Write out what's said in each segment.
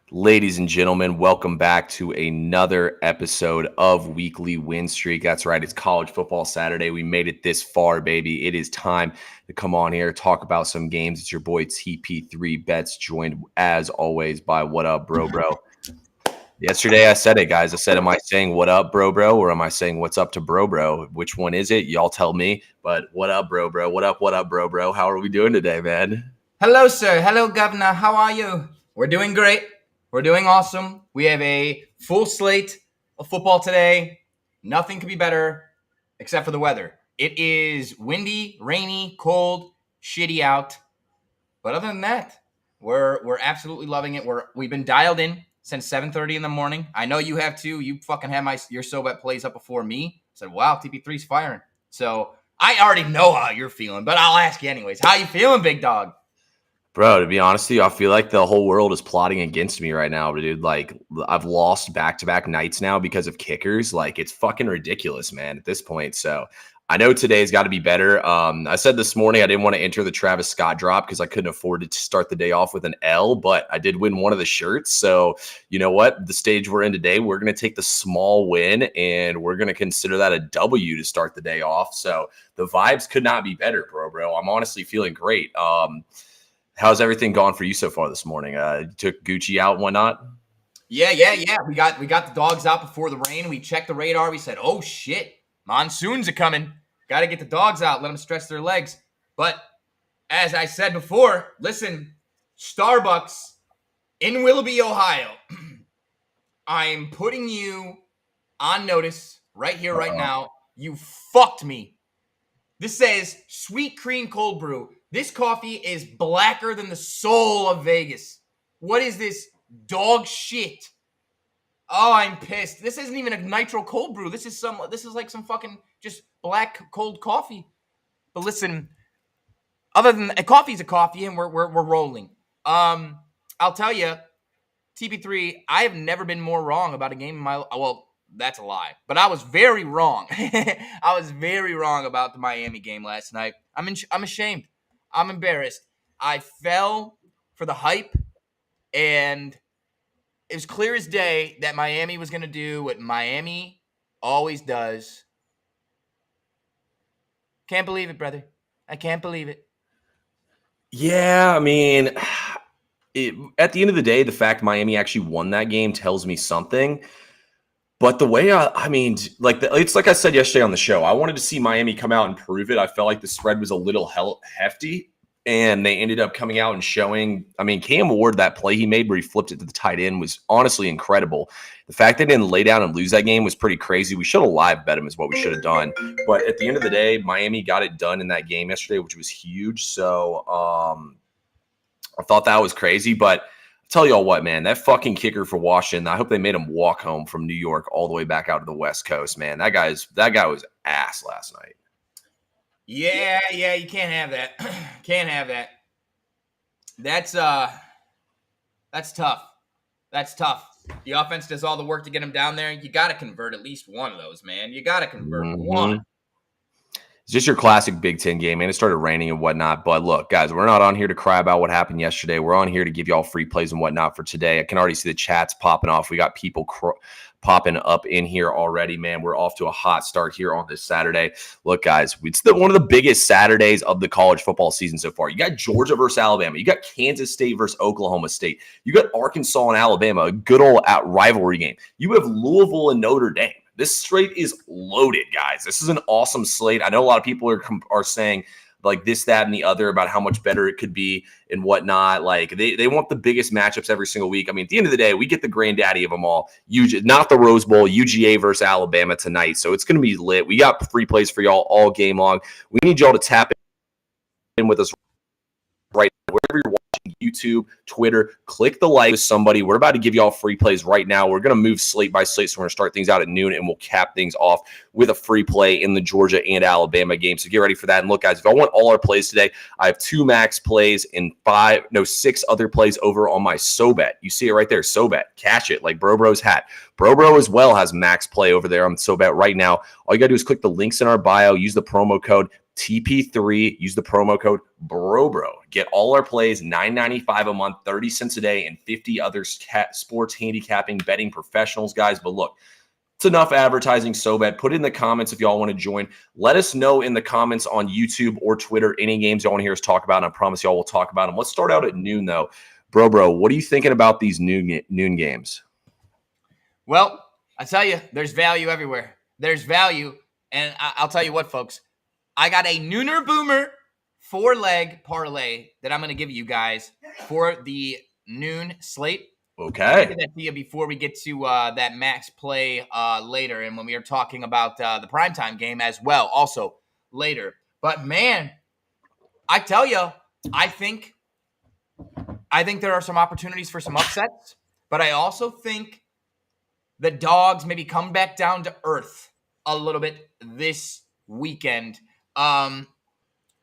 Ladies and gentlemen, welcome back to another episode of Weekly Win Streak. That's right, it's College Football Saturday. We made it this far, baby. It is time to come on here, talk about some games. It's your boy TP3 Bets, joined as always by What Up, Bro? Yesterday I said it, guys. I said, am I saying what up, bro, or am I saying what's up to bro? Which one is it? Y'all tell me. But what up, bro? What up, bro? How are we doing today, man? Hello, sir. Hello, Governor. How are you? We're doing great. We're doing awesome. We have a full slate of football today. Nothing could be better except for the weather. It is windy, rainy, cold, shitty out. But other than that, we're absolutely loving it. We've been dialed in since 7:30 in the morning. I know you have too. You fucking had your SoBet plays up before me. I said, wow, TP3's firing. So I already know how you're feeling, but I'll ask you anyways. How you feeling, big dog? Bro, to be honest with you, I feel like the whole world is plotting against me right now, dude. Like, I've lost back-to-back nights now because of kickers. Like, it's fucking ridiculous, man, at this point. So I know today's got to be better. I said this morning I didn't want to enter the Travis Scott drop because I couldn't afford to start the day off with an L, but I did win one of the shirts. So you know what? The stage we're in today, we're going to take the small win, and we're going to consider that a W to start the day off. So the vibes could not be better, bro. I'm honestly feeling great. How's everything gone for you so far this morning? You took Gucci out and whatnot? Yeah. We got the dogs out before the rain. We checked the radar. We said, oh, shit, monsoons are coming. Got to get the dogs out, let them stretch their legs. But as I said before, listen, Starbucks in Willoughby, Ohio, I'm putting you on notice right here, right now. You fucked me. This says sweet cream cold brew. This coffee is blacker than the soul of Vegas. What is this dog shit? Oh, I'm pissed. This isn't even a nitro cold brew. This is like some fucking just black cold coffee. But listen, other than coffee's a coffee, and we're rolling. I'll tell you, TP3, I have never been more wrong about a game in my that's a lie. But I was very wrong. I was very wrong about the Miami game last night. I'm ashamed. I'm embarrassed. I fell for the hype, and it was clear as day that Miami was going to do what Miami always does. Can't believe it, brother. I can't believe it. Yeah, I mean, at the end of the day, the fact Miami actually won that game tells me something. But the way it's like I said yesterday on the show, I wanted to see Miami come out and prove it. I felt like the spread was a little hefty, and they ended up coming out and showing. I mean, Cam Ward, that play he made where he flipped it to the tight end was honestly incredible. The fact they didn't lay down and lose that game was pretty crazy. We should have live bet them is what we should have done. But at the end of the day, Miami got it done in that game yesterday, which was huge. So I thought that was crazy, but tell y'all what, man, that fucking kicker for Washington, I hope they made him walk home from New York all the way back out to the West Coast, man. That guy was ass last night. Yeah, you can't have that. Can't have that. That's tough. That's tough. The offense does all the work to get him down there. You got to convert at least one of those, man. You got to convert one. It's just your classic Big Ten game, man. It started raining and whatnot. But look, guys, we're not on here to cry about what happened yesterday. We're on here to give y'all free plays and whatnot for today. I can already see the chats popping off. We got people popping up in here already, man. We're off to a hot start here on this Saturday. Look, guys, it's one of the biggest Saturdays of the college football season so far. You got Georgia versus Alabama. You got Kansas State versus Oklahoma State. You got Arkansas and Alabama, a good old rivalry game. You have Louisville and Notre Dame. This slate is loaded, guys. This is an awesome slate. I know a lot of people are saying like this, that, and the other about how much better it could be and whatnot. Like they want the biggest matchups every single week. I mean, at the end of the day, we get the granddaddy of them all. Not the Rose Bowl, UGA versus Alabama tonight. So it's going to be lit. We got free plays for y'all all game long. We need y'all to tap in with us right now. Wherever you're watching, YouTube, Twitter, click the like with somebody. We're about to give y'all free plays right now. We're going to move slate by slate, so we're going to start things out at noon, and we'll cap things off with a free play in the Georgia and Alabama game. So get ready for that. And look, guys, if I want all our plays today, I have 2 max plays and 6 other plays over on my SoBet. You see it right there, SoBet. Catch it like Bro's hat. Bro as well has max play over there on SoBet right now. All you got to do is click the links in our bio, use the promo code TP3. Use the promo code BROBRO. Get all our plays, $9.95 a month, 30 cents a day, and 50 other sports handicapping betting professionals, guys. But look, it's enough advertising. So bad. Put it in the comments if y'all want to join. Let us know in the comments on YouTube or Twitter any games y'all want to hear us talk about. And I promise y'all we'll talk about them. Let's start out at noon, though. Bro, what are you thinking about these noon games? Well, I tell you, there's value everywhere. There's value. And I'll tell you what, folks. I got a Nooner Boomer 4-leg parlay that I'm going to give you guys for the noon slate. Okay. I'll give that to you before we get to that max play later, and when we are talking about the primetime game as well, also later. But man, I tell you, I think there are some opportunities for some upsets, but I also think the dogs maybe come back down to earth a little bit this weekend. I'm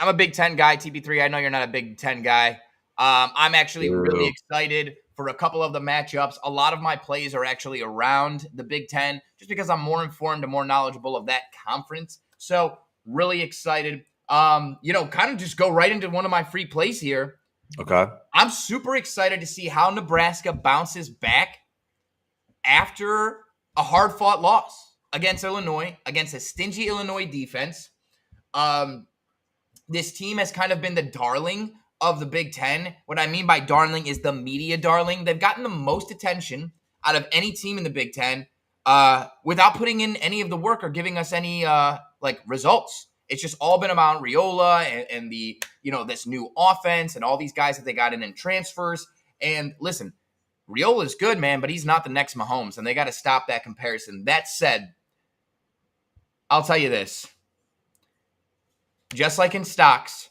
a Big Ten guy, TB3. I know you're not a Big Ten guy. I'm actually really excited for a couple of the matchups. A lot of my plays are actually around the Big Ten just because I'm more informed and more knowledgeable of that conference. So really excited. Kind of just go right into one of my free plays here. Okay. I'm super excited to see how Nebraska bounces back after a hard-fought loss against Illinois, against a stingy Illinois defense. This team has kind of been the darling of the Big Ten. What I mean by darling is the media darling. They've gotten the most attention out of any team in the Big Ten without putting in any of the work or giving us any results. It's just all been about Riola and the this new offense and all these guys that they got in transfers. And listen, Riola is good, man, but he's not the next Mahomes, and they got to stop that comparison. That said, I'll tell you this. Just like in stocks,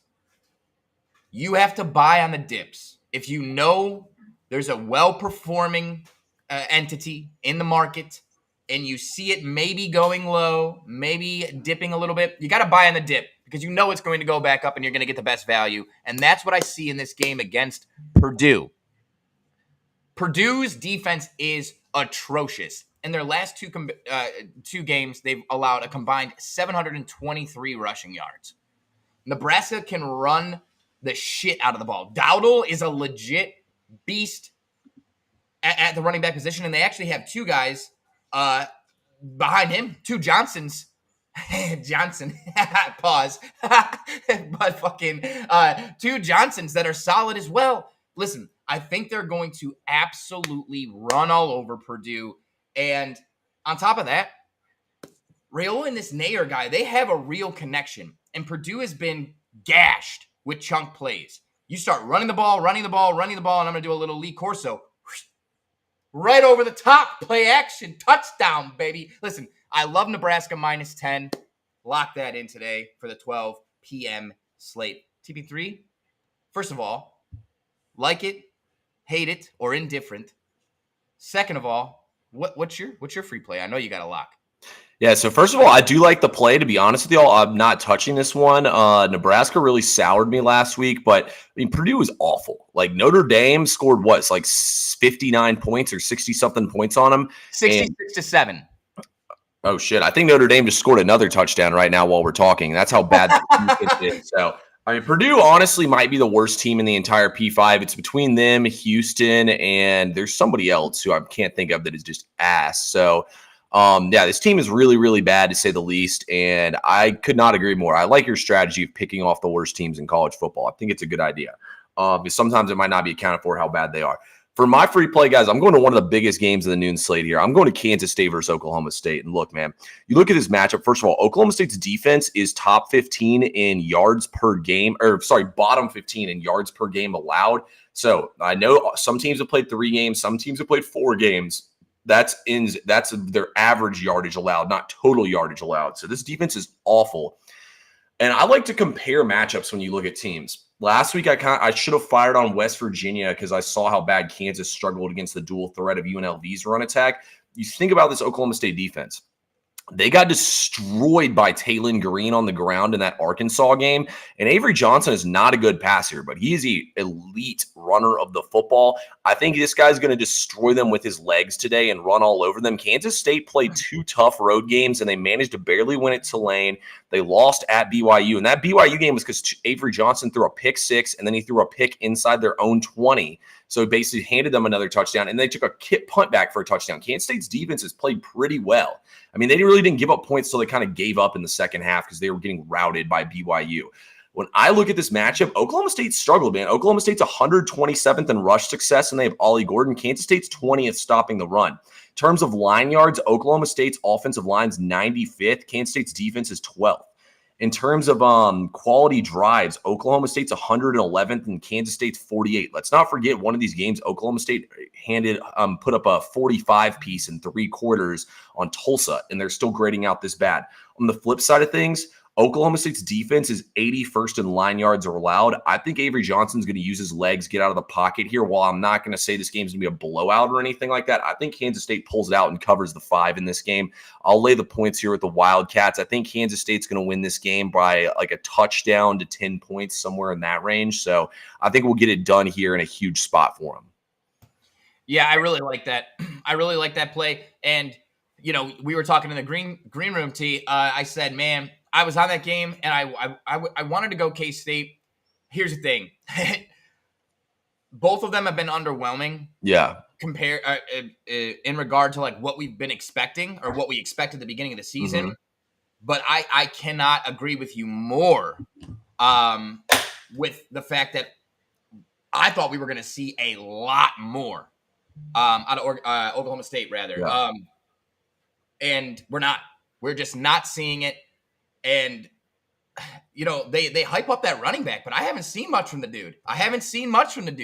you have to buy on the dips. If you know there's a well-performing entity in the market and you see it maybe going low, maybe dipping a little bit, you got to buy on the dip because you know it's going to go back up and you're going to get the best value. And that's what I see in this game against Purdue. Purdue's defense is atrocious. In their last two games, they've allowed a combined 723 rushing yards. Nebraska can run the shit out of the ball. Dowdle is a legit beast at the running back position, and they actually have two guys behind him, two Johnsons. Johnson, pause. But fucking two Johnsons that are solid as well. Listen, I think they're going to absolutely run all over Purdue. And on top of that, Riola and this Nair guy, they have a real connection. And Purdue has been gashed with chunk plays. You start running the ball, and I'm going to do a little Lee Corso. Right over the top, play action, touchdown, baby. Listen, I love Nebraska minus 10. Lock that in today for the 12 p.m. slate. TP3, first of all, like it, hate it, or indifferent. Second of all, what's your free play? I know you got a lock. Yeah, so first of all, I do like the play. To be honest with y'all, I'm not touching this one. Nebraska really soured me last week, but I mean, Purdue was awful. Like Notre Dame scored what? It's like 59 points or 60-something points on them. 66-7. Oh, shit. I think Notre Dame just scored another touchdown right now while we're talking. That's how bad the defense is. So, I mean, Purdue honestly might be the worst team in the entire P5. It's between them, Houston, and there's somebody else who I can't think of that is just ass. So, this team is really, really bad to say the least, and I could not agree more. I like your strategy of picking off the worst teams in college football. I think it's a good idea because sometimes it might not be accounted for how bad they are. For my free play, guys, I'm going to one of the biggest games of the noon slate here. I'm going to Kansas State versus Oklahoma State. And look, man, you look at this matchup. First of all, Oklahoma State's defense is top 15 in yards per game, bottom 15 in yards per game allowed. So I know some teams have played 3 games, some teams have played 4 games. That's their average yardage allowed, not total yardage allowed. So this defense is awful. And I like to compare matchups when you look at teams. Last week, I should have fired on West Virginia because I saw how bad Kansas struggled against the dual threat of UNLV's run attack. You think about this Oklahoma State defense. They got destroyed by Taylon Green on the ground in that Arkansas game. And Avery Johnson is not a good passer, but he is an elite runner of the football. I think this guy's going to destroy them with his legs today and run all over them. Kansas State played 2 tough road games, and they managed to barely win at Tulane. They lost at BYU. And that BYU game was because Avery Johnson threw a pick 6, and then he threw a pick inside their own 20. So he basically handed them another touchdown, and they took a punt back for a touchdown. Kansas State's defense has played pretty well. I mean, they really didn't give up points till they kind of gave up in the second half because they were getting routed by BYU. When I look at this matchup, Oklahoma State struggled, man. Oklahoma State's 127th in rush success, and they have Ollie Gordon. Kansas State's 20th stopping the run. In terms of line yards, Oklahoma State's offensive line's 95th. Kansas State's defense is 12th. In terms of quality drives, Oklahoma State's 111th and Kansas State's 48th. Let's not forget one of these games, Oklahoma State put up a 45-piece in 3 quarters on Tulsa, and they're still grading out this bad. On the flip side of things, Oklahoma State's defense is 81st in line yards allowed. I think Avery Johnson's going to use his legs, get out of the pocket here. While I'm not going to say this game's going to be a blowout or anything like that, I think Kansas State pulls it out and covers the 5 in this game. I'll lay the points here with the Wildcats. I think Kansas State's going to win this game by like a touchdown to 10 points, somewhere in that range. So I think we'll get it done here in a huge spot for them. Yeah, I really like that. I really like that play. And, you know, we were talking in the green room, T. I said, man, I was on that game, and I wanted to go K-State. Here's the thing. Both of them have been underwhelming. Yeah. In regard to, like, what we've been expecting or what we expect at the beginning of the season. Mm-hmm. But I cannot agree with you more with the fact that I thought we were going to see a lot more out of Oklahoma State, rather. Yeah. And we're not. We're just not seeing it. And, you know, they hype up that running back, but I haven't seen much from the dude.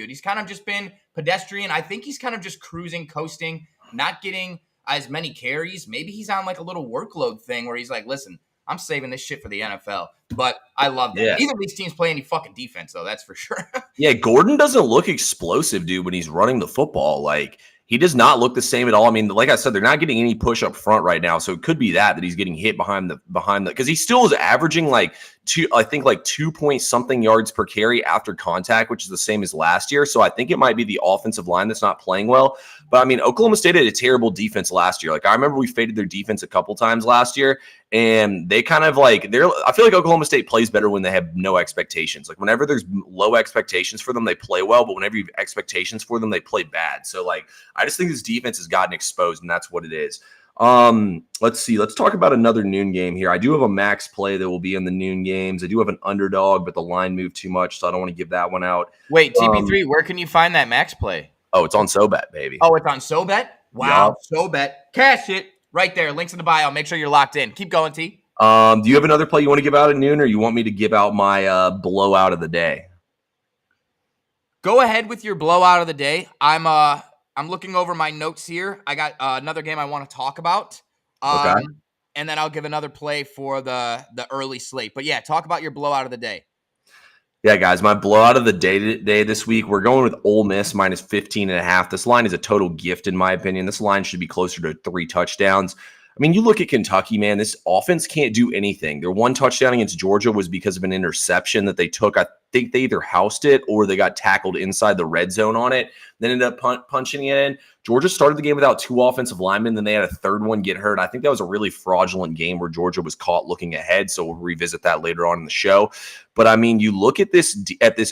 He's kind of just been pedestrian. I think he's kind of just cruising, coasting, not getting as many carries. Maybe he's on like a little workload thing where he's like, listen, I'm saving this shit for the NFL. But I love that. Yeah. Neither of these teams play any fucking defense, though. That's for sure. Yeah, Gordon doesn't look explosive, dude, when he's running the football. Like, he does not look the same at all. I mean, like I said, they're not getting any push up front right now, so it could be that he's getting hit behind the because he still is averaging like 2 point something yards per carry after contact, which is the same as last year. So I think it might be the offensive line that's not playing well. But I mean, Oklahoma State had a terrible defense last year. Like, I remember we faded their defense a couple times last year, and they kind of like I feel like Oklahoma State plays better when they have no expectations. Like, whenever there's low expectations for them, they play well, but whenever you have expectations for them, they play bad. So like, I just think this defense has gotten exposed, and that's what it is. Let's see. Let's talk about another noon game here. I do have a max play that will be in the noon games. I do have an underdog, but the line moved too much, so I don't want to give that one out. Wait, TP3, where can you find that max play? Oh, it's on SoBet, baby. Oh, it's on SoBet? Wow, yep. SoBet. Cash it right there. Links in the bio. Make sure you're locked in. Keep going, T. Do you have another play you want to give out at noon, or you want me to give out my blowout of the day? Go ahead with your blowout of the day. I'm looking over my notes here. I got another game I want to talk about. Okay. And then I'll give another play for the early slate. But yeah, talk about your blowout of the day. Yeah, guys, my blowout of the day this week, we're going with Ole Miss minus 15.5. This line is a total gift, in my opinion. This line should be closer to 3 touchdowns. I mean, you look at Kentucky, man, this offense can't do anything. Their one touchdown against Georgia was because of an interception that they took. I think they either housed it or they got tackled inside the red zone on it, then ended up punching it in. Georgia started the game without 2 offensive linemen, then they had a third one get hurt. I think that was a really fraudulent game where Georgia was caught looking ahead, so we'll revisit that later on in the show. But, I mean, you look at this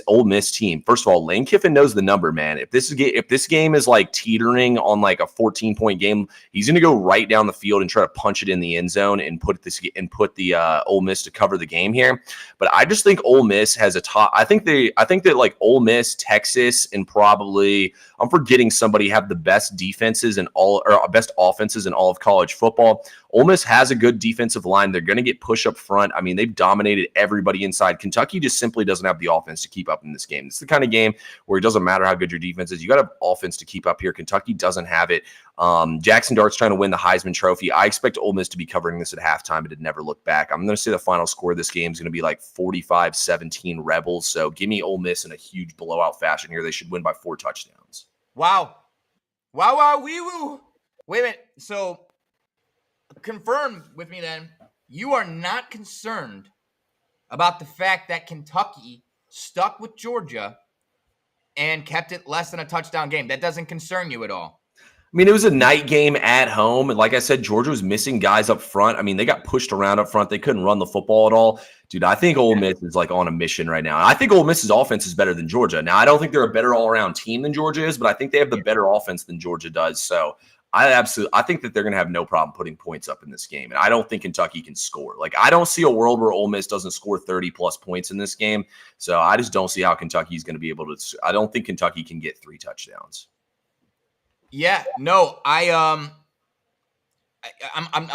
Ole Miss team. First of all, Lane Kiffin knows the number, man. If this game is, like, teetering on, like, a 14-point game, he's going to go right down the field and try to punch it in the end zone and put the Ole Miss to cover the game here. But I just think Ole Miss has a top. I think that like Ole Miss, Texas, and probably I'm forgetting somebody have the best defenses in all or best offenses in all of college football. Ole Miss has a good defensive line. They're going to get push up front. I mean, they've dominated everybody inside. Kentucky just simply doesn't have the offense to keep up in this game. It's the kind of game where it doesn't matter how good your defense is. You got to have offense to keep up here. Kentucky doesn't have it. Jackson Dart's trying to win the Heisman Trophy. I expect Ole Miss to be covering this at halftime, but it never look back. I'm going to say the final score of this game is going to be like 45-17 Rebels. So give me Ole Miss in a huge blowout fashion here. They should win by 4 touchdowns. Wow. Wow, wee woo. Wait a minute. So confirm with me then, you are not concerned about the fact that Kentucky stuck with Georgia and kept it less than a touchdown game. That doesn't concern you at all. I mean, it was a night game at home. And like I said, Georgia was missing guys up front. I mean, they got pushed around up front. They couldn't run the football at all. Dude, I think Ole Miss is like on a mission right now. I think Ole Miss's offense is better than Georgia. Now, I don't think they're a better all-around team than Georgia is, but I think they have the better offense than Georgia does. So I think that they're going to have no problem putting points up in this game. And I don't think Kentucky can score. Like, I don't see a world where Ole Miss doesn't score 30-plus points in this game. So I just don't see how Kentucky's going to be able to – I don't think Kentucky can get 3 touchdowns. Yeah, no, I'm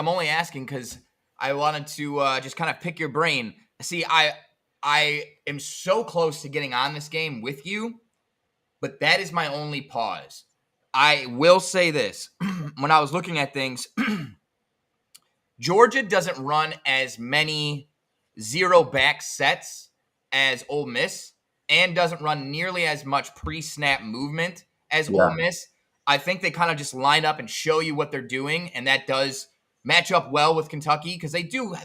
only asking because I wanted to just kind of pick your brain. See, I am so close to getting on this game with you, but that is my only pause. I will say this. When I was looking at things, Georgia doesn't run as many zero back sets as Ole Miss and doesn't run nearly as much pre-snap movement as Ole Miss. I think they kind of just line up and show you what they're doing, and that does match up well with Kentucky because they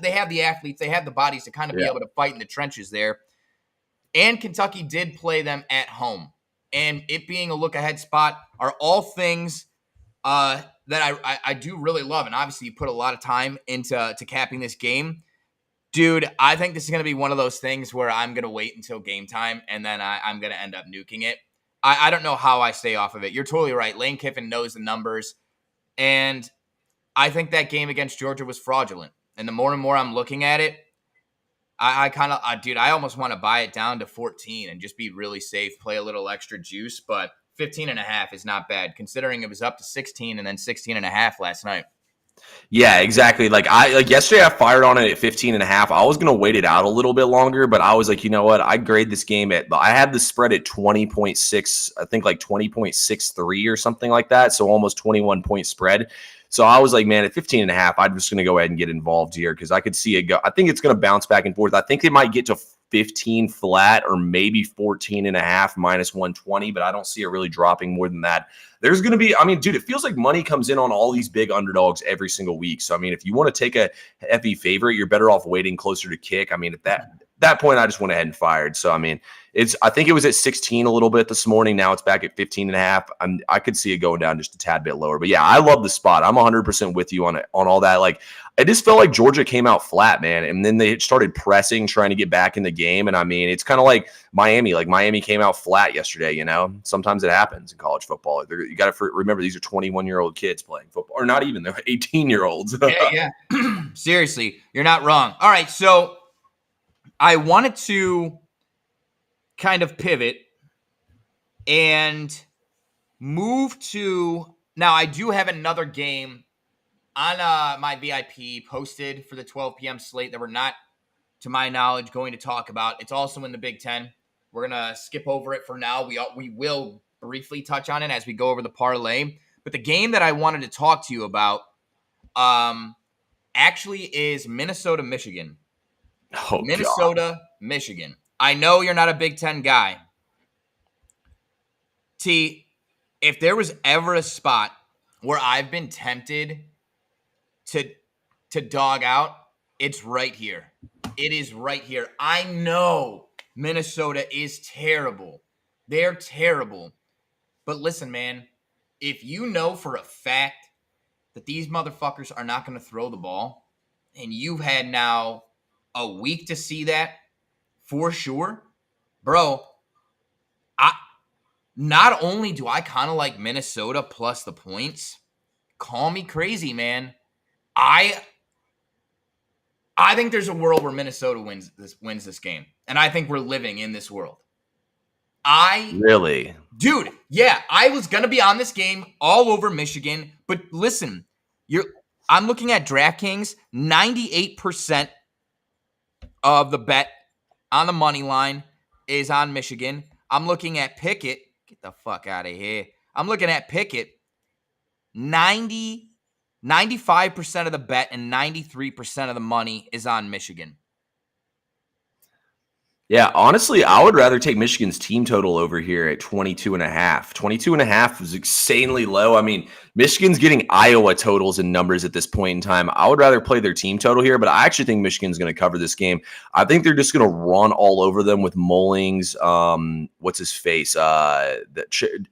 have the athletes, they have the bodies to kind of be able to fight in the trenches there. And Kentucky did play them at home. And it being a look-ahead spot are all things that I do really love. And obviously you put a lot of time into capping this game. Dude, I think this is going to be one of those things where I'm going to wait until game time, and then I'm going to end up nuking it. I don't know how I stay off of it. You're totally right. Lane Kiffin knows the numbers. And I think that game against Georgia was fraudulent. And the more and more I'm looking at it, I almost want to buy it down to 14 and just be really safe, play a little extra juice. But 15.5 is not bad, considering it was up to 16 and then 16.5 last night. Yeah, exactly. Like yesterday I fired on it at 15.5. I was going to wait it out a little bit longer, but I was like, you know what? I grade this game I had the spread at 20.6, I think like 20.63 or something like that. So almost 21 point spread. So I was like, man, at 15.5, I'm just going to go ahead and get involved here because I could see it go. I think it's going to bounce back and forth. I think it might get to 15 flat or maybe 14.5 minus 120, but I don't see it really dropping more than that. There's going to be, I mean, dude, it feels like money comes in on all these big underdogs every single week. So, I mean, if you want to take a heavy favorite, you're better off waiting closer to kick. I mean, at that point, I just went ahead and fired. So, I mean, I think it was at 16 a little bit this morning. Now it's back at 15.5. I could see it going down just a tad bit lower. But yeah, I love the spot. I'm 100% with you on all that. Like, I just felt like Georgia came out flat, man. And then they started pressing, trying to get back in the game. And I mean, it's kind of like Miami. Like Miami came out flat yesterday, you know? Sometimes it happens in college football. You got to remember these are 21-year-old kids playing football. Or not even, they're 18-year-olds. Yeah. Seriously, you're not wrong. All right, so I wanted to kind of pivot and move to – now I do have another game on my VIP posted for the 12 p.m. slate that we're not, to my knowledge, going to talk about. It's also in the Big Ten. We're going to skip over it for now. We will briefly touch on it as we go over the parlay. But the game that I wanted to talk to you about actually is Minnesota, Michigan. Oh, Minnesota, Michigan. I know you're not a Big Ten guy. T, if there was ever a spot where I've been tempted to dog out, it's right here. It is right here. I know Minnesota is terrible. They're terrible. But listen, man, if you know for a fact that these motherfuckers are not going to throw the ball, and you've had now a week to see that for sure, bro, not only do I kind of like Minnesota plus the points, call me crazy, man. I think there's a world where Minnesota wins this game, and I think we're living in this world. Really? Dude, yeah, I was gonna be on this game all over Michigan, but listen, I'm looking at DraftKings, 98% of the bet on the money line is on Michigan. I'm looking at Pickett. Get the fuck out of here. I'm looking at Pickett. 95% of the bet and 93% of the money is on Michigan. Yeah, honestly, I would rather take Michigan's team total over here at 22.5. 22.5 is insanely low. I mean, Michigan's getting Iowa totals and numbers at this point in time. I would rather play their team total here, but I actually think Michigan's going to cover this game. I think they're just going to run all over them with Mullings, what's his face,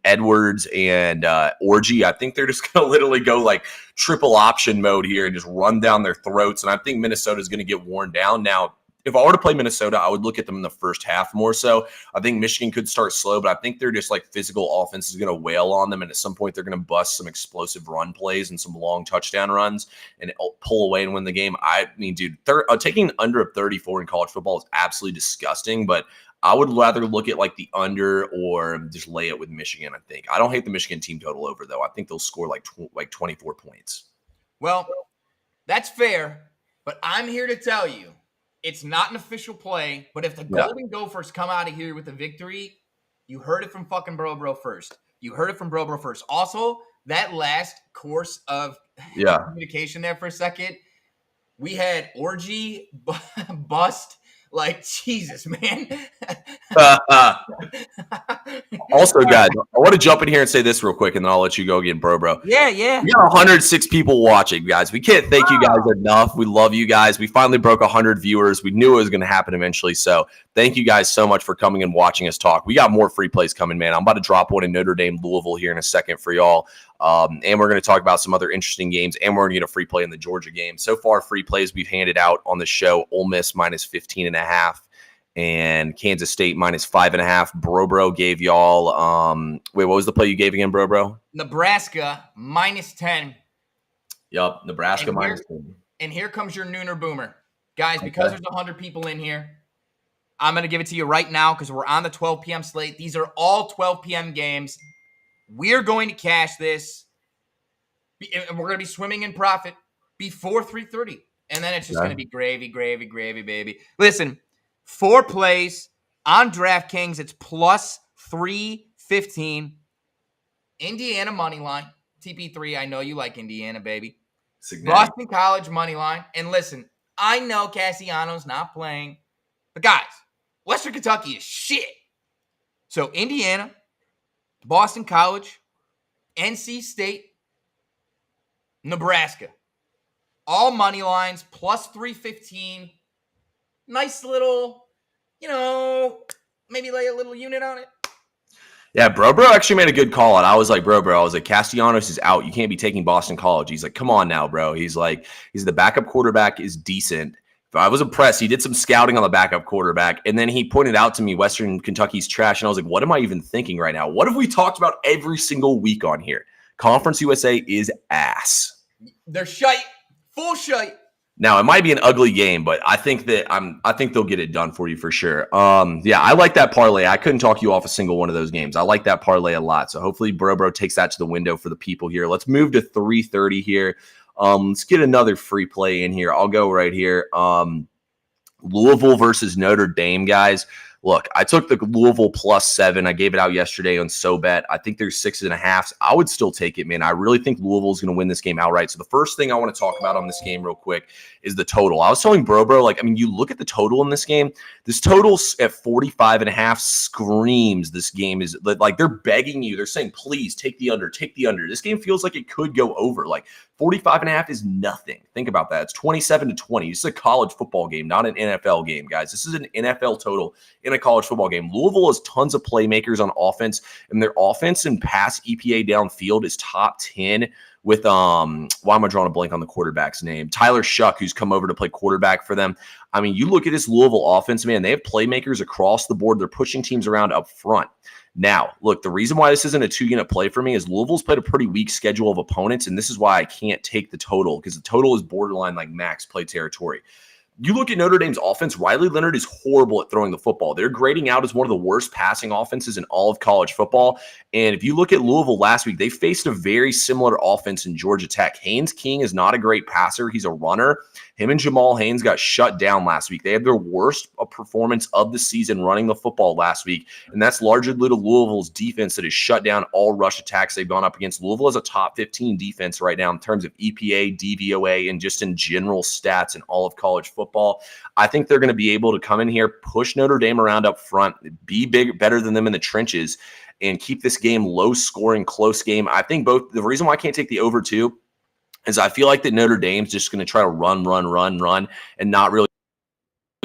Edwards, and Orgy. I think they're just going to literally go like triple option mode here and just run down their throats. And I think Minnesota's going to get worn down. Now, if I were to play Minnesota, I would look at them in the first half more so. I think Michigan could start slow, but I think they're just like physical offense is going to wail on them. And at some point, they're going to bust some explosive run plays and some long touchdown runs and pull away and win the game. I mean, dude, taking under a 34 in college football is absolutely disgusting, but I would rather look at like the under or just lay it with Michigan, I think. I don't hate the Michigan team total over, though. I think they'll score like 24 points. Well, that's fair, but I'm here to tell you, it's not an official play, but if the Golden Gophers come out of here with a victory, you heard it from fucking Bro first. You heard it from Bro first. Also, that last course of communication there for a second, we had Orgy bust. Like, Jesus, man. Also, guys, I want to jump in here and say this real quick, and then I'll let you go again, bro. Yeah. We got 106 people watching, guys. We can't thank you guys enough. We love you guys. We finally broke 100 viewers. We knew it was going to happen eventually. So thank you guys so much for coming and watching us talk. We got more free plays coming, man. I'm about to drop one in Notre Dame, Louisville here in a second for y'all. And we're going to talk about some other interesting games, and we're going to get a free play in the Georgia game. So far, free plays we've handed out on the show: Ole Miss minus 15.5 and Kansas State minus 5.5. Bro gave y'all wait, what was the play you gave again, bro? Nebraska minus 10. Yup, Nebraska minus 10. And here comes your Nooner Boomer. Guys, because there's 100 people in here, I'm going to give it to you right now because we're on the 12 p.m. slate. These are all 12 p.m. games. We're going to cash this, and we're going to be swimming in profit before 3:30. And then it's just going to be gravy, baby. Listen, 4 plays on DraftKings. It's plus 315. Indiana money line. TP3, I know you like Indiana, baby. Boston College money line. And listen, I know Cassiano's not playing. But guys, Western Kentucky is shit. So Indiana, Boston College, NC State, Nebraska. All money lines, plus 315. Nice little, maybe lay a little unit on it. Yeah, bro actually made a good call. And I was like, bro, I was like, Castellanos is out. You can't be taking Boston College. He's like, come on now, bro. He's like, the backup quarterback is decent. I was impressed. He did some scouting on the backup quarterback, and then he pointed out to me Western Kentucky's trash, and I was like, what am I even thinking right now? What have we talked about every single week on here? Conference USA is ass. They're shite. Full shite. Now, it might be an ugly game, but I think they'll get it done for you for sure. Yeah, I like that parlay. I couldn't talk you off a single one of those games. I like that parlay a lot. So hopefully Bro takes that to the window for the people here. Let's move to 3:30 here. Let's get another free play in here. I'll go right here. Louisville versus Notre Dame, guys. Look, I took the Louisville +7. I gave it out yesterday on SoBet. I think there's 6.5. I would still take it, man. I really think Louisville is going to win this game outright. So the first thing I want to talk about on this game real quick is the total. I was telling bro, you look at the total in this game. This total at 45.5 screams this game is like they're begging you. They're saying, please take the under, take the under. This game feels like it could go over. Like 45.5 is nothing. Think about that. It's 27-20. This is a college football game, not an NFL game, guys. This is an NFL total in a college football game. Louisville has tons of playmakers on offense, and their offense and pass EPA downfield is top 10 with why am I drawing a blank on the quarterback's name? Tyler Shuck, who's come over to play quarterback for them. I mean, you look at this Louisville offense, man, they have playmakers across the board. They're pushing teams around up front. Now, look, the reason why this isn't a 2-unit play for me is Louisville's played a pretty weak schedule of opponents, and this is why I can't take the total, because the total is borderline like max play territory. You look at Notre Dame's offense, Riley Leonard is horrible at throwing the football. They're grading out as one of the worst passing offenses in all of college football. And if you look at Louisville last week, they faced a very similar offense in Georgia Tech. Haynes King is not a great passer. He's a runner. Him and Jamal Haynes got shut down last week. They had their worst performance of the season running the football last week. And that's largely due to Louisville's defense that has shut down all rush attacks they've gone up against. Louisville is a top 15 defense right now in terms of EPA, DVOA, and just in general stats in all of college football. football. I think they're going to be able to come in here, push Notre Dame around up front, be better than them in the trenches, and keep this game low scoring, close game. I think both the reason why I can't take the over two is I feel like that Notre Dame's just going to try to run, and not really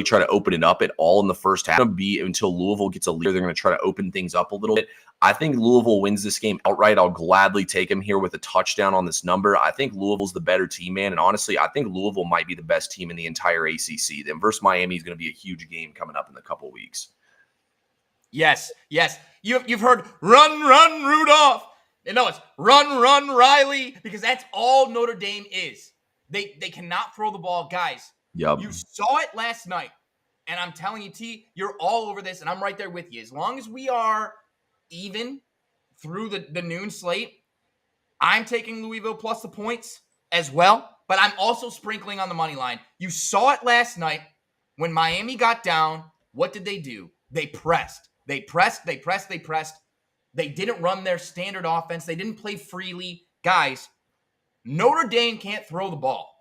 try to open it up at all in the first half. It'll be until Louisville gets a lead. They're going to try to open things up a little bit. I think Louisville wins this game outright. I'll gladly take them here with a touchdown on this number. I think Louisville's the better team, man. And honestly, I think Louisville might be the best team in the entire ACC. Them versus Miami is going to be a huge game coming up in a couple weeks. Yes. You've heard run, Rudolph. And no, it's run, Riley, because that's all Notre Dame is. They cannot throw the ball, guys. Yep. You saw it last night, and I'm telling you, T, you're all over this, and I'm right there with you. As long as we are even through the noon slate, I'm taking Louisville plus the points as well, but I'm also sprinkling on the money line. You saw it last night when Miami got down. What did they do? They pressed. They didn't run their standard offense. They didn't play freely. Guys, Notre Dame can't throw the ball.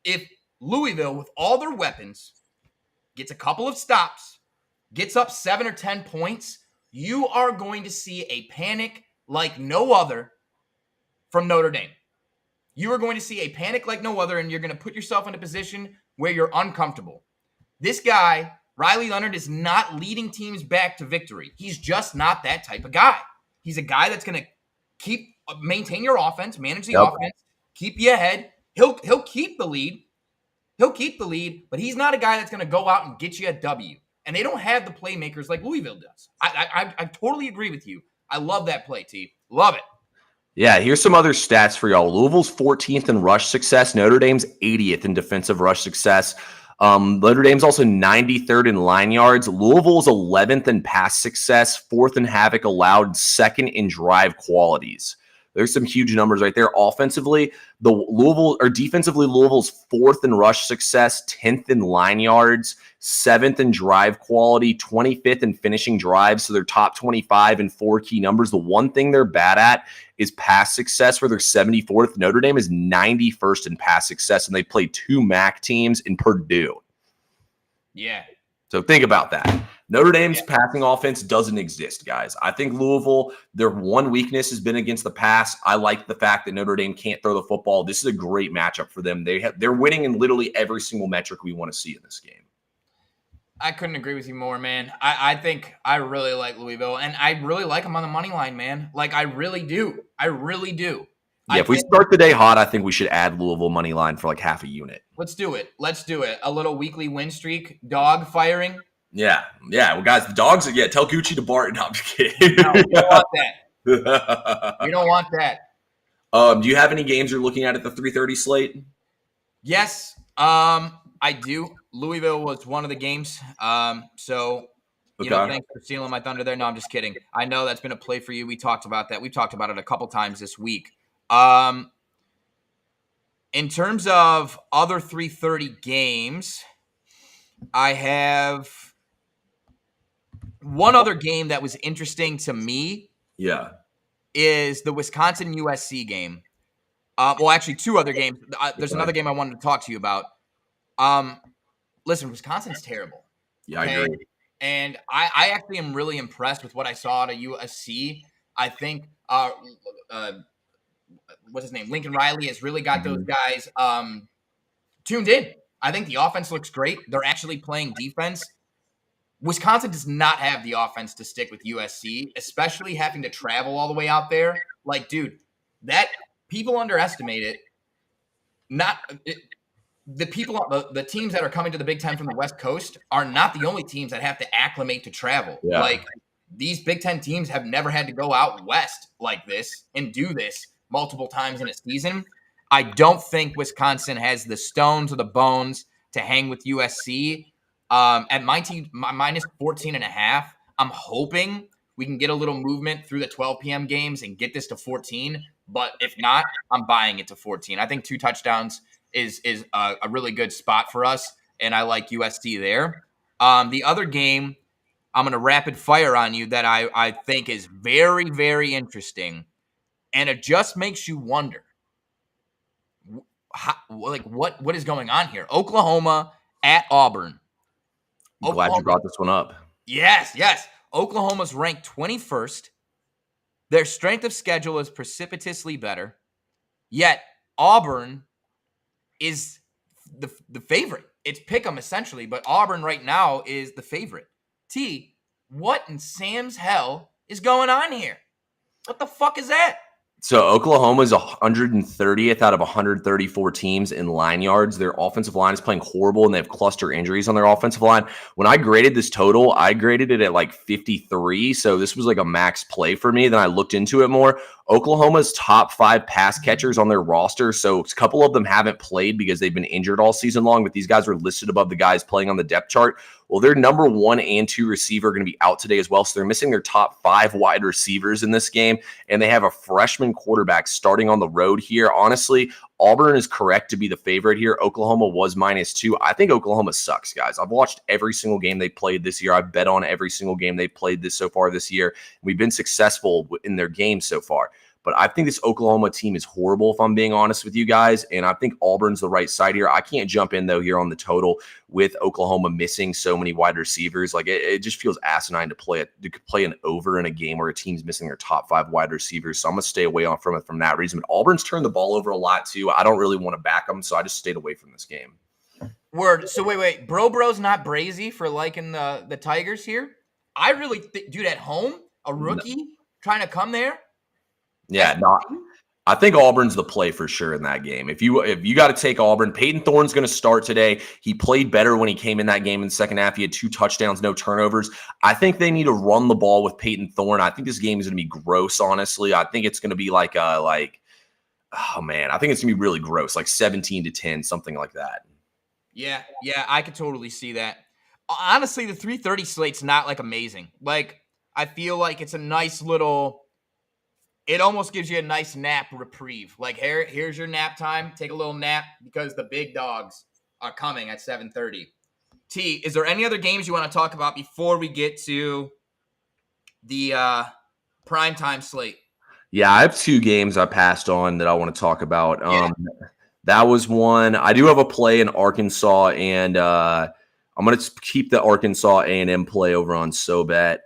If Louisville, with all their weapons, gets a couple of stops, gets up 7 or 10 points, you are going to see a panic like no other from Notre Dame. You are going to see a panic like no other, and you're going to put yourself in a position where you're uncomfortable. This guy, Riley Leonard, is not leading teams back to victory. He's just not that type of guy. He's a guy that's going to maintain your offense, manage the offense, keep you ahead. He'll keep the lead. But he's not a guy that's going to go out and get you a W. And they don't have the playmakers like Louisville does. I totally agree with you. I love that play, T. Love it. Yeah, here's some other stats for y'all. Louisville's 14th in rush success. Notre Dame's 80th in defensive rush success. Notre Dame's also 93rd in line yards. Louisville's 11th in pass success, 4th in havoc allowed, 2nd in drive qualities. There's some huge numbers right there. Offensively, defensively, Louisville's 4th in rush success, 10th in line yards, 7th in drive quality, 25th in finishing drives. So they're top 25 in 4 key numbers. The one thing they're bad at is pass success, where they're 74th. Notre Dame is 91st in pass success, and they play 2 MAC teams in Purdue. Yeah. So think about that. Notre Dame's passing offense doesn't exist, guys. I think Louisville, their one weakness has been against the pass. I like the fact that Notre Dame can't throw the football. This is a great matchup for them. They're winning in literally every single metric we want to see in this game. I couldn't agree with you more, man. I think I really like Louisville, and I really like them on the money line, man. Like, I really do. Yeah, if we start the day hot, I think we should add Louisville money line for like half a unit. Let's do it. A little weekly win streak, dog firing. Yeah. Well, guys, the dogs, tell Gucci to bark. No, I'm just kidding. No, we don't want that. We don't want that. Do you have any games you're looking at the 3:30 slate? Yes, I do. Louisville was one of the games. Thanks for stealing my thunder there. No, I'm just kidding. I know that's been a play for you. We talked about that. We've talked about it a couple times this week. In terms of other 3:30 games, I have one other game that was interesting to me. Yeah. Is the Wisconsin USC game. Actually, 2 other games. There's another game I wanted to talk to you about. Listen, Wisconsin's terrible. Yeah, okay? I agree. And I actually am really impressed with what I saw at USC. I think what's his name? Lincoln Riley has really got those guys tuned in. I think the offense looks great. They're actually playing defense. Wisconsin does not have the offense to stick with USC, especially having to travel all the way out there. Like, dude, that people underestimate it. The teams that are coming to the Big Ten from the West Coast are not the only teams that have to acclimate to travel. Yeah. Like, these Big Ten teams have never had to go out west like this and do this multiple times in a season. I don't think Wisconsin has the stones or the bones to hang with USC. At my team, minus 14.5, I'm hoping we can get a little movement through the 12 p.m. games and get this to 14. But if not, I'm buying it to 14. I think 2 touchdowns is a really good spot for us, and I like USC there. The other game, I'm going to rapid fire on you that I think is very, very interesting, and it just makes you wonder, what is going on here? Oklahoma at Auburn. I'm glad you brought this one up. Yes. Oklahoma's ranked 21st. Their strength of schedule is precipitously better. Yet Auburn is the favorite. It's pick 'em essentially, but Auburn right now is the favorite. T, what in Sam's hell is going on here? What the fuck is that? So Oklahoma is 130th out of 134 teams in line yards. Their offensive line is playing horrible, and they have cluster injuries on their offensive line. When I graded this total, I graded it at like 53. So this was like a max play for me. Then I looked into it more. Oklahoma's top 5 pass catchers on their roster. So a couple of them haven't played because they've been injured all season long, but these guys are listed above the guys playing on the depth chart. Well, their number 1 and 2 receiver are going to be out today as well. So they're missing their top 5 wide receivers in this game. And they have a freshman quarterback starting on the road here. Honestly, Auburn is correct to be the favorite here. Oklahoma was -2. I think Oklahoma sucks, guys. I've watched every single game they played this year. I've bet on every single game they played so far this year. We've been successful in their games so far. But I think this Oklahoma team is horrible, if I'm being honest with you guys. And I think Auburn's the right side here. I can't jump in, though, here on the total with Oklahoma missing so many wide receivers. Like, it just feels asinine to play an over in a game where a team's missing their top 5 wide receivers. So I'm going to stay away from it from that reason. But Auburn's turned the ball over a lot, too. I don't really want to back them, so I just stayed away from this game. Word. So wait. Bro's not brazy for liking the Tigers here? I really think, dude, at home, a rookie trying to come there? Yeah, no, I think Auburn's the play for sure in that game. If you got to take Auburn, Peyton Thorne's going to start today. He played better when he came in that game in the second half. He had 2 touchdowns, no turnovers. I think they need to run the ball with Peyton Thorne. I think this game is going to be gross, honestly. I think it's going to be I think it's going to be really gross, like 17-10, something like that. Yeah, I could totally see that. Honestly, the 3:30 slate's not like amazing. Like, I feel like it's a nice little... It almost gives you a nice nap reprieve. Like, here's your nap time. Take a little nap because the big dogs are coming at 7:30. T, is there any other games you want to talk about before we get to the primetime slate? Yeah, I have 2 games I passed on that I want to talk about. That was one. I do have a play in Arkansas, and I'm going to keep the Arkansas A&M play over on SoBet.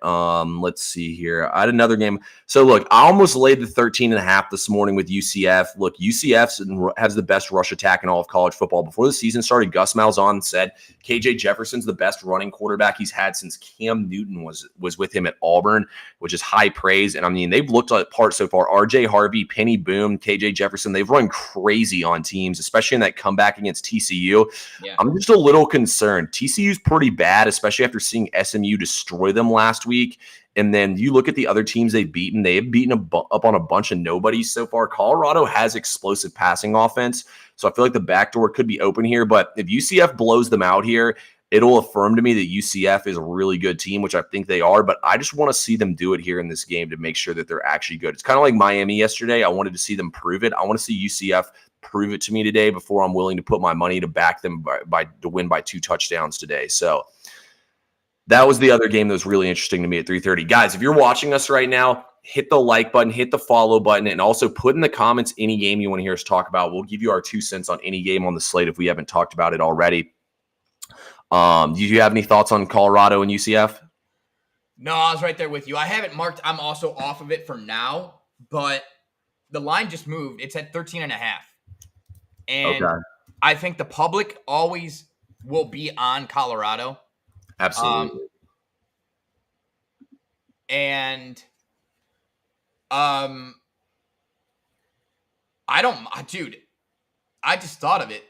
Let's see here. I had another game. So, look, I almost laid the 13.5 this morning with UCF. Look, UCF has the best rush attack in all of college football. Before the season started, Gus Malzahn said KJ Jefferson's the best running quarterback he's had since Cam Newton was with him at Auburn, which is high praise. And, I mean, they've looked at part so far. RJ Harvey, Penny Boom, KJ Jefferson, they've run crazy on teams, especially in that comeback against TCU. Yeah. I'm just a little concerned. TCU's pretty bad, especially after seeing SMU destroy them last week. And then you look at the other teams they've beaten. They have beaten up on a bunch of nobodies so far. Colorado has explosive passing offense, so I feel like the back door could be open here. But if UCF blows them out here, it'll affirm to me that UCF is a really good team, which I think they are. But I just want to see them do it here in this game to make sure that they're actually good. It's kind of like Miami yesterday. I wanted to see them prove it. I want to see UCF prove it to me today before I'm willing to put my money to back them to win by 2 touchdowns today. So that was the other game that was really interesting to me at 3:30. Guys, if you're watching us right now, hit the like button, hit the follow button, and also put in the comments any game you want to hear us talk about. We'll give you our 2 cents on any game on the slate if we haven't talked about it already. Do you have any thoughts on Colorado and UCF? No, I was right there with you. I have it marked. I'm also off of it for now, but the line just moved. It's at 13.5. And okay. I think the public always will be on Colorado. Absolutely. I just thought of it.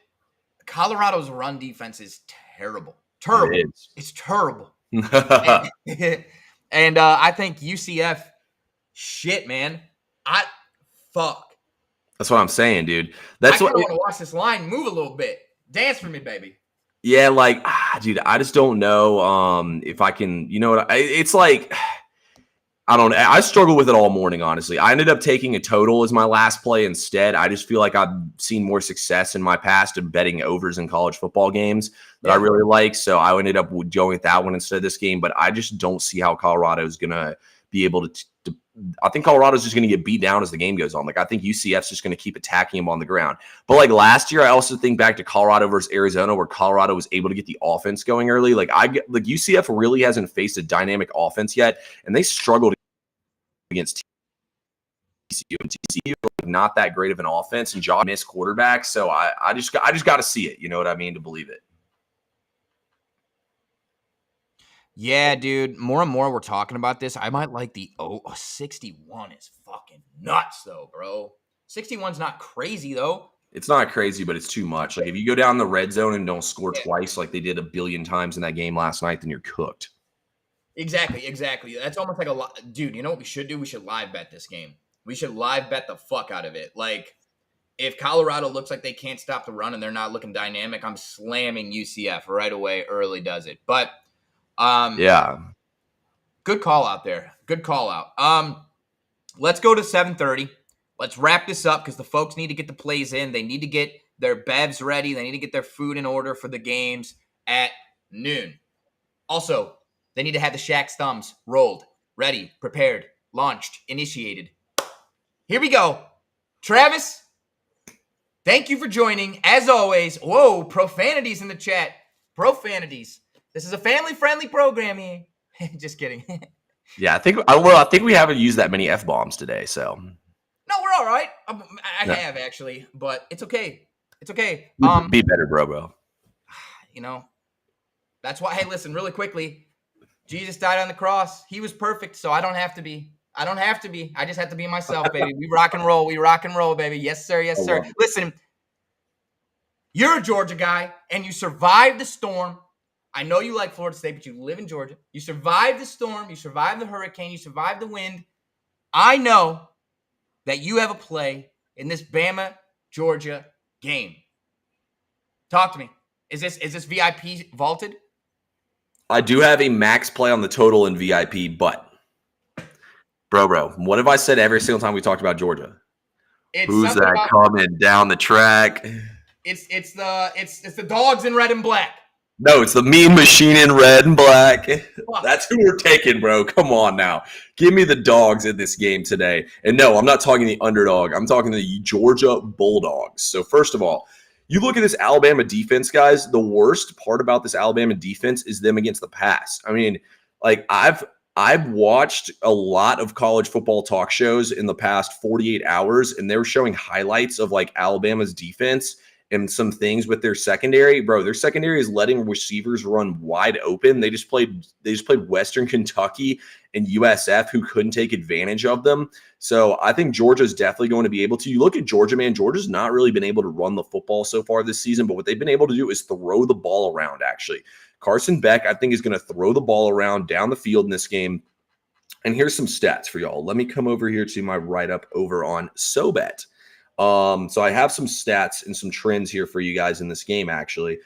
Colorado's run defense is terrible. Terrible. It's terrible. and I think UCF, shit, man. Fuck. That's what I'm saying, dude. I want to watch this line move a little bit. Dance for me, baby. Yeah, dude, I just don't know if I can, it's like, I don't know. I struggle with it all morning, honestly. I ended up taking a total as my last play instead. I just feel like I've seen more success in my past of betting overs in college football games that I really like. So I ended up going with that one instead of this game. But I just don't see how Colorado is going to be able to I think Colorado's just going to get beat down as the game goes on. Like, I think UCF's just going to keep attacking them on the ground. But like last year, I also think back to Colorado versus Arizona, where Colorado was able to get the offense going early. Like UCF really hasn't faced a dynamic offense yet, and they struggled against TCU. And TCU not that great of an offense, and Josh missed quarterback. So I just got to see it. You know what I mean, to believe it. Yeah, dude. More and more we're talking about this. I might like the 61 is fucking nuts, though, bro. 61's not crazy, though. It's not crazy, but it's too much. Like, if you go down the red zone and don't score twice like they did a billion times in that game last night, then you're cooked. Exactly. That's almost like a lot. Dude, you know what we should do? We should live bet this game. We should live bet the fuck out of it. Like, if Colorado looks like they can't stop the run and they're not looking dynamic, I'm slamming UCF right away. Early does it. But yeah. Good call out there. Good call out. Let's go to 7:30. Let's wrap this up because the folks need to get the plays in. They need to get their bevs ready. They need to get their food in order for the games at noon. Also, they need to have the Shaq's thumbs rolled, ready, prepared, launched, initiated. Here we go. Travis, thank you for joining. As always, whoa, profanities in the chat. Profanities. This is a family-friendly program here. Just kidding. Yeah, I think we haven't used that many F-bombs today, so. No, we're all right. I have, actually, but it's okay. It's okay. Be better, bro. You know, that's why, hey, listen, really quickly, Jesus died on the cross. He was perfect, so I don't have to be. I just have to be myself, baby. We rock and roll. We rock and roll, baby. Yes, sir. Yes, sir. Listen, you're a Georgia guy, and you survived the storm. I know you like Florida State, but you live in Georgia. You survived the storm. You survived the hurricane. You survived the wind. I know that you have a play in this Bama-Georgia game. Talk to me. Is this VIP vaulted? I do have a max play on the total in VIP, but bro, what have I said every single time we talked about Georgia? Who's that coming down the track? It's the dogs in red and black. No, it's the mean machine in red and black. That's who we're taking, bro. Come on now. Give me the dogs in this game today. And no, I'm not talking the underdog. I'm talking the Georgia Bulldogs. So first of all, you look at this Alabama defense, guys. The worst part about this Alabama defense is them against the pass. I mean, like I've watched a lot of college football talk shows in the past 48 hours, and they were showing highlights of like Alabama's defense and some things with their secondary. Bro, their secondary is letting receivers run wide open. They just played Western Kentucky and USF, who couldn't take advantage of them. So I think Georgia's definitely going to be able to. You look at Georgia, man, Georgia's not really been able to run the football so far this season, but what they've been able to do is throw the ball around, actually. Carson Beck, I think, is going to throw the ball around down the field in this game. And here's some stats for y'all. Let me come over here to my write-up over on SoBet. So I have some stats and some trends here for you guys in this game, actually.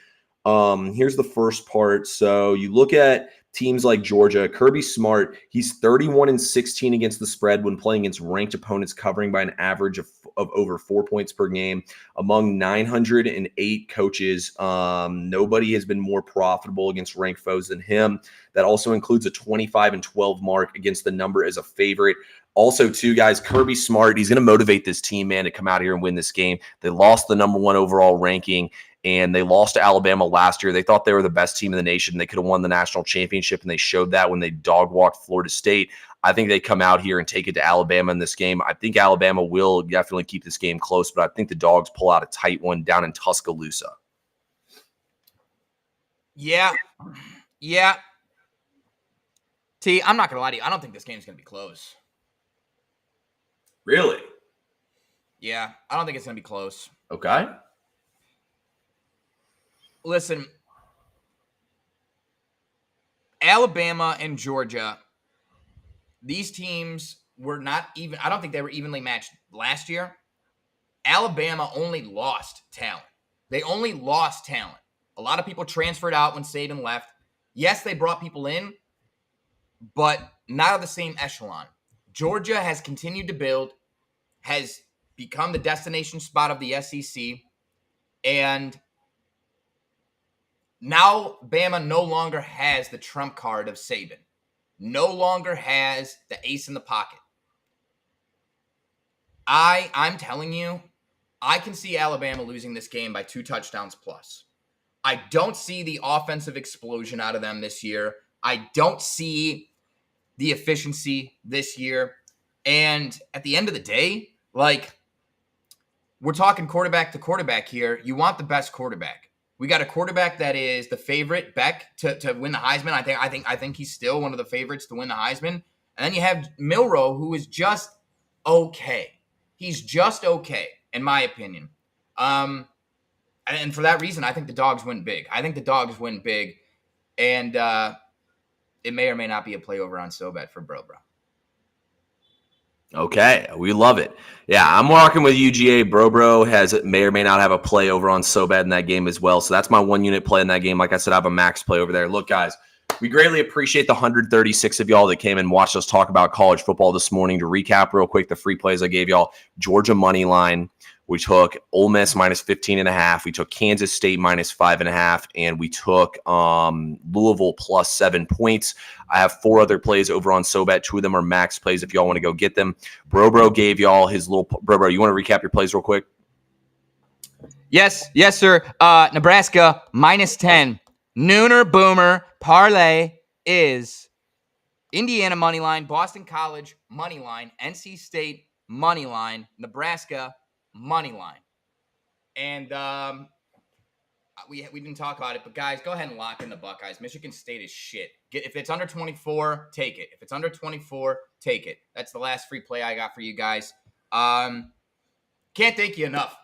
Here's the first part. So you look at teams like Georgia. Kirby Smart, he's 31-16 against the spread when playing against ranked opponents, covering by an average of over 4 points per game. Among 908 coaches, nobody has been more profitable against ranked foes than him. That also includes a 25-12 mark against the number as a favorite. Also, too, guys, Kirby Smart, he's going to motivate this team, man, to come out here and win this game. They lost the #1 overall ranking, and they lost to Alabama last year. They thought they were the best team in the nation. They could have won the national championship, and they showed that when they dog-walked Florida State. I think they come out here and take it to Alabama in this game. I think Alabama will definitely keep this game close, but I think the Dogs pull out a tight one down in Tuscaloosa. Yeah. T, I'm not going to lie to you. I don't think this game's going to be close. Really? Yeah, I don't think it's going to be close. Okay. Listen, Alabama and Georgia, these teams were not even, I don't think they were evenly matched last year. Alabama only lost talent. They only lost talent. A lot of people transferred out when Saban left. Yes, they brought people in, but not of the same echelon. Georgia has continued to build, has become the destination spot of the SEC, and now Bama no longer has the trump card of Saban, no longer has the ace in the pocket. I'm telling you, I can see Alabama losing this game by 2 touchdowns plus. I don't see the offensive explosion out of them this year. I don't see the efficiency this year. And at the end of the day, like, we're talking quarterback to quarterback here. You want the best quarterback. We got a quarterback that is the favorite, Beck, to win the Heisman. I think he's still one of the favorites to win the Heisman. And then you have Milroe, who is just okay. He's just okay, in my opinion. And for that reason, I think the Dogs win big. And it may or may not be a play over on SoBet for Bro. Okay, we love it. Yeah, I'm rocking with UGA. Bro may or may not have a play over on SoBet in that game as well. So that's my 1 unit play in that game. Like I said, I have a max play over there. Look, guys, we greatly appreciate the 136 of y'all that came and watched us talk about college football this morning. To recap real quick, the free plays I gave y'all: Georgia money line. We took Ole Miss minus 15.5. We took Kansas State minus 5.5. And we took Louisville plus 7 points. I have 4 other plays over on SoBet. 2 of them are max plays if y'all want to go get them. Bro gave y'all his little – Bro, you want to recap your plays real quick? Yes, sir. Nebraska minus 10. Nooner Boomer parlay is Indiana money line, Boston College money line, NC State money line, Nebraska money line. And we didn't talk about it, but guys, go ahead and lock in the Buckeyes. Michigan State is shit. If it's under 24, take it. If it's under 24, take it. That's the last free play I got for you guys. Can't thank you enough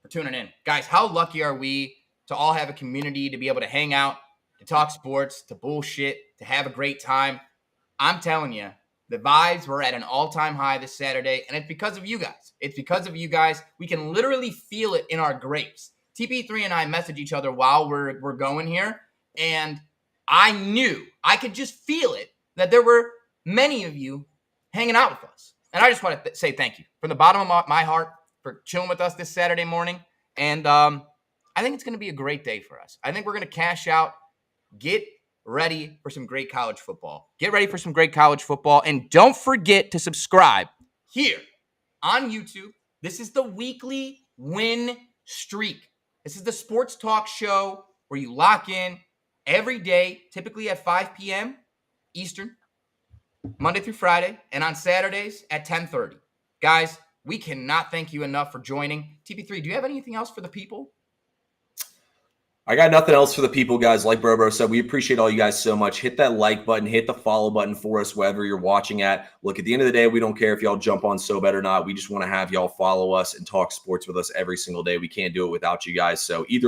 for tuning in. Guys, how lucky are we to all have a community, to be able to hang out, to talk sports, to bullshit, to have a great time? I'm telling you, the vibes were at an all-time high this Saturday, and it's because of you guys. We can literally feel it in our grapes. TP3 and I message each other while we're going here, and I could just feel it, that there were many of you hanging out with us. And I just want to say thank you from the bottom of my heart for chilling with us this Saturday morning. And I think it's going to be a great day for us. I think we're going to cash out, get ready for some great college football. And don't forget to subscribe here on YouTube. This is the weekly win streak. This is the sports talk show where you lock in every day, typically at 5 p.m. Eastern, Monday through Friday, and on Saturdays at 10:30. Guys, we cannot thank you enough for joining. TP3, do you have anything else for the people? I got nothing else for the people, guys. Like Bro said, we appreciate all you guys so much. Hit that like button, hit the follow button for us wherever you're watching at. Look, at the end of the day, we don't care if y'all jump on SoBet or not. We just want to have y'all follow us and talk sports with us every single day. We can't do it without you guys. So either